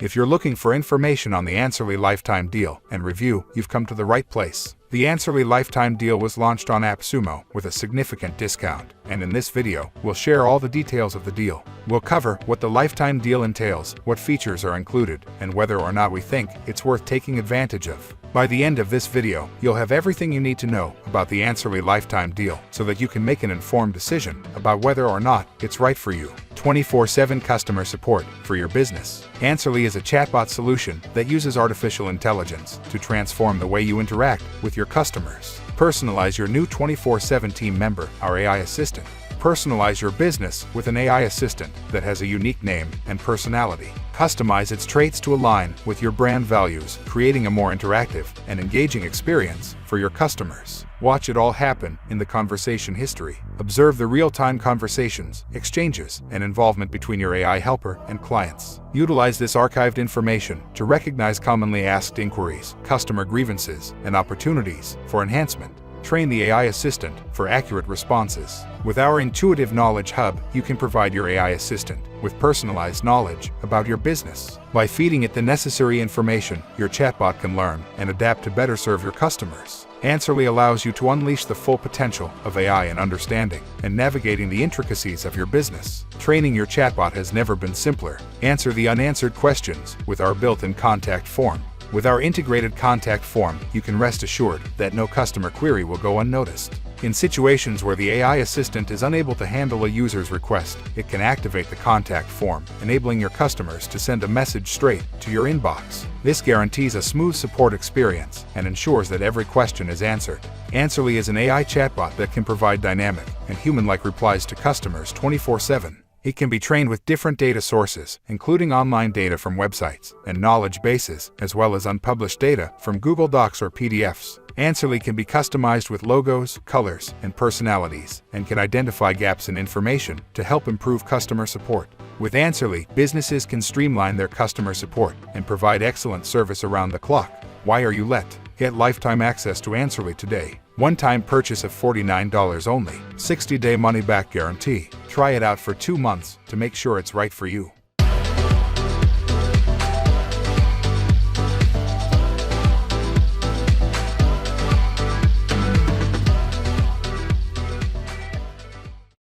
If you're looking for information on the Appsumo Lifetime deal and review, you've come to the right place. The Appsumo Lifetime deal was launched on Appsumo with a significant discount, and in this video, we'll share all the details of the deal. We'll cover what the Lifetime deal entails, what features are included, and whether or not we think it's worth taking advantage of. By the end of this video, you'll have everything you need to know about the Appsumo Lifetime deal so that you can make an informed decision about whether or not it's right for you. 24/7 customer support for your business. Appsumo is a chatbot solution that uses artificial intelligence to transform the way you interact with your customers. Personalize your new 24/7 team member, our AI assistant. Personalize your business with an AI assistant that has a unique name and personality. Customize its traits to align with your brand values, creating a more interactive and engaging experience for your customers. Watch it all happen in the conversation history. Observe the real-time conversations, exchanges, and involvement between your AI helper and clients. Utilize this archived information to recognize commonly asked inquiries, customer grievances, and opportunities for enhancement. Train the AI assistant for accurate responses. With our intuitive knowledge hub, you can provide your AI assistant with personalized knowledge about your business. By feeding it the necessary information, your chatbot can learn and adapt to better serve your customers. Appsumo allows you to unleash the full potential of AI in understanding and navigating the intricacies of your business. Training your chatbot has never been simpler. Answer the unanswered questions with our built-in contact form. With our integrated contact form, you can rest assured that no customer query will go unnoticed. In situations where the AI assistant is unable to handle a user's request, it can activate the contact form, enabling your customers to send a message straight to your inbox. This guarantees a smooth support experience and ensures that every question is answered. Appsumo is an AI chatbot that can provide dynamic and human-like replies to customers 24/7. It can be trained with different data sources, including online data from websites and knowledge bases, as well as unpublished data from Google Docs or PDFs. Appsumo can be customized with logos, colors, and personalities, and can identify gaps in information to help improve customer support. With Appsumo, businesses can streamline their customer support and provide excellent service around the clock. Why are you let? Get lifetime access to Appsumo today. One-time purchase of $49 only. 60-day money-back guarantee. Try it out for 2 months to make sure it's right for you.